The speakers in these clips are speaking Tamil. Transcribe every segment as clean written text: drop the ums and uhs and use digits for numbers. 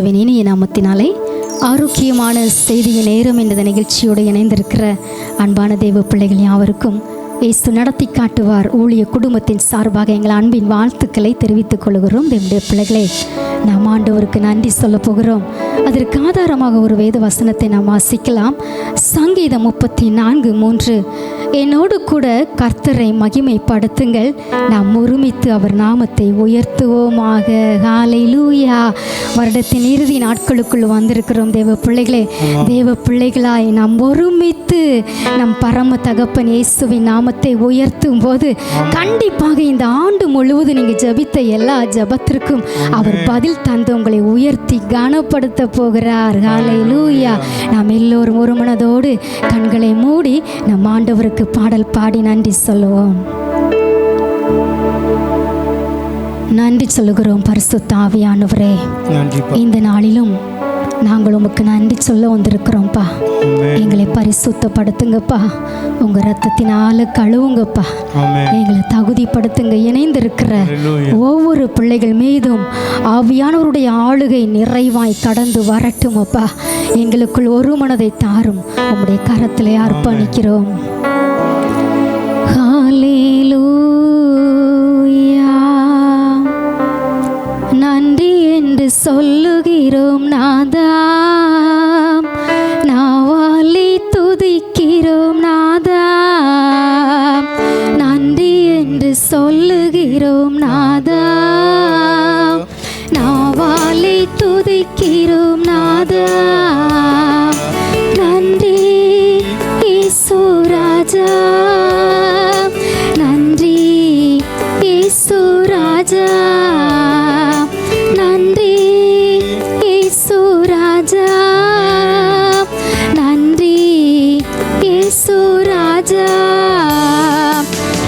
இயேசுவின் இனிய நாமத்தினாலே ஆரோக்கியமான செய்திய நேரம் என்ற நிகழ்ச்சியோடு இணைந்திருக்கிற அன்பான தேவ பிள்ளைகள் யாவருக்கும் இயேசு நடத்தி காட்டுவார் ஊழிய குடும்பத்தின் சார்பாக எங்கள் அன்பின் வாழ்த்துக்களை தெரிவித்துக் கொள்கிறோம். தேவனுடைய பிள்ளைகளே, நாம் ஆண்டவருக்கு நன்றி சொல்ல போகிறோம். அதற்கு ஆதாரமாக ஒரு வேத வசனத்தை நாம் வாசிக்கலாம். சங்கீதம் 34:3, என்னோடு கூட கர்த்தரை மகிமைப்படுத்துங்கள், நாம் ஒருமித்து அவர் நாமத்தை உயர்த்துவோமாக. ஹல்லேலூயா. வருடத்தின் இறுதி நாட்களுக்குள் வந்திருக்கிறோம் தேவ பிள்ளைகளே. தேவ பிள்ளைகளாய் நாம் ஒருமித்து நம் பரம தகப்பன் இயேசுவின் நாமத்தை உயர்த்தும் போது கண்டிப்பாக இந்த ஆண்டு முழுவதும் நீங்கள் ஜெபித்த எல்லா ஜெபத்திற்கும் அவர் பதில் தந்து உங்களை உயர்த்தி கனப்படுத்த போகிறார். ஹல்லேலூயா. நாம் எல்லோரும் ஒரு மனதோடு கண்களை மூடி நம் ஆண்டவருக்கு பாடல் பாடி நன்றி சொல்லுவோம். நன்றி சொல்லுகிறோம் பரிசுத்த ஆவியானவரே. இந்த நாளிலும் நாங்கள் உமக்கு நன்றி சொல்ல வந்திருக்கிறோம்ப்பா. எங்களை பரிசுத்தப்படுத்துங்கப்பா, உங்க ரத்தத்தினால கழுவுங்கப்பா, எங்களை தகுதிப்படுத்துங்க. இணைந்திருக்கிற ஒவ்வொரு பிள்ளைகள் மீதும் ஆவியானவருடைய ஆளுகை நிறைவாய் கடந்து வரட்டும் அப்பா. எங்களுக்குள் ஒரு மனதை தாரும், உம்முடைய கரத்திலே அர்ப்பணிக்கிறோம். ஹல்லேலூயா. நன்றி என்று சொல்லுகிறோம் நாதா, நாவாலி துதிக்கிறோம் நாதா. நன்றி என்று சொல்லுகிறோம் நாதா, நாவாலி துதிக்கிறோம் நாதா. நன்றி இயேசு ராஜா, நன்றி இயேசு ராஜா, நன்றி இயேசு ராஜா, நன்றி இயேசு ராஜா.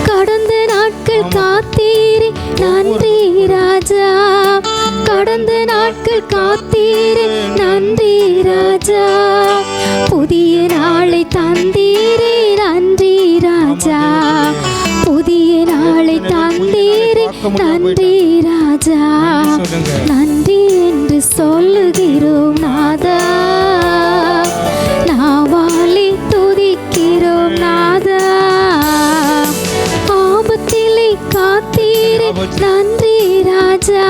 கடந்த நாட்கள் காத்தீரே நன்றி ராஜா, கடந்த நாட்கள் காத்தீரே நன்றி ராஜா. புதிய நாளை தந்தீரே நன்றி ராஜா, புதிய நாளை தந்தீரே நன்றி ராஜா. நன்றி என்று சொல்லுகிறோம் நாதா, நாவாலி துதிக்கிறோம் நாதா. ஆபத்திலே காத்தீரே நன்றி ராஜா,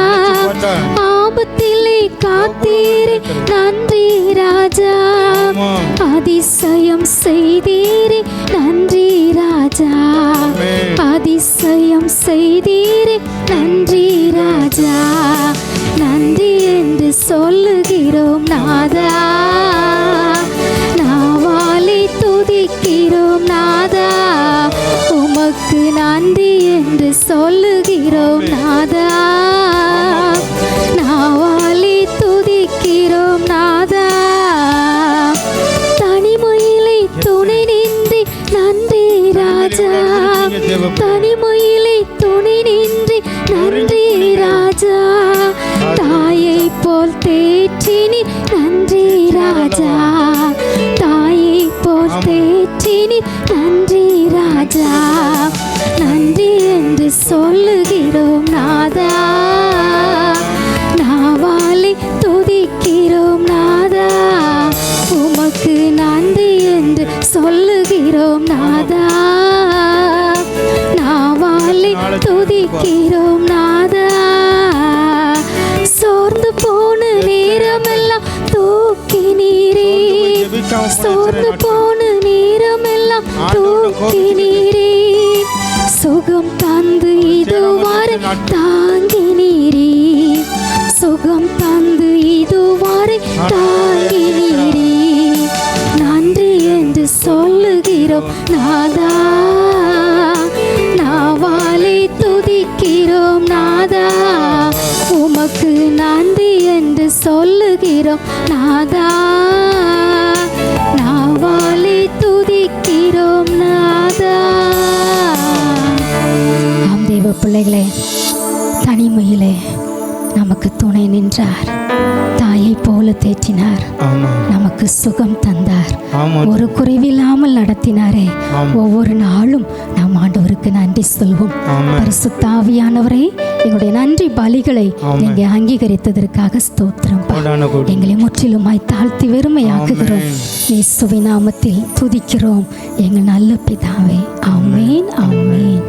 ஆபத்திலே காத்தீரே நன்றி ராஜா. அதிசயம் செய்தீரே நன்றி ராஜா, அதிசயம் செய்தீரே நன்றி ராஜா. நன்றி என்று சொல்லுகிறோம் நாதா, நாவாலி துதிக்கிறோம் நாதா. உமக்கு நன்றி என்று சொல்லுகிறோம் நாதா, நாவாலி துதிக்கிறோம் நாதா. தனிமையிலே துணை நின்று நன்றி ராஜா, தனிமையிலே துணை நின்று நன்றி ராஜா. தாயை போல் தேற்றினீர் நன்றி ராஜா, தாயை போல் தேற்றினீர் நன்றி ராஜா. நன்றி என்று சொல்லுகிறோம் நாதா, நாவாலி துதிக்கிறோம் நாதா. உமக்கு நன்றி என்று சொல்லுகிறோம் நாதா, நாவாலி துதிக்கிறோம் நாதா. சோர்ந்து போன நேரமெல்லாம் தூக்கினீரே, சோர்ந்து போன நேரமெல்லாம் தூக்கினீரே. சுகம் தந்து இதுவரை தாங்கினீரே, சுகம் தந்து இதுவரை தாங்கினீரே. நன்றி என்று சொல்லுகிறோம் நாதா, நாவாலி துதிக்கிறோம் நாதா. உமக்கு நன்றி என்று சொல்லுகிறோம் நாதா, நாவாலி துதிக்கிறோம் நாதா. ஆம் தேவ பிள்ளைகளே, தனிமையிலே நமக்கு துணை நின்றார். தாயை போல தேற்றினார். நமக்கு சுகம் தந்தார். ஒரு குறைவில்லாமல் நடத்தினாரே. ஒவ்வொரு நாளும் நாம் ஆண்டவருக்கு நன்றி சொல்வோம். பரிசுத்த ஆவியானவரே, எங்களுடைய நன்றி பலிகளை நீங்க அங்கீகரித்ததற்காக ஸ்தோத்திரம். எங்களை முற்றிலுமாய் தாழ்த்தி வெறுமையாக்குகிறோம். இயேசுவின் நாமத்தில் துதிக்கிறோம் எங்கள் நல்ல பிதாவே. ஆமென், ஆமென்.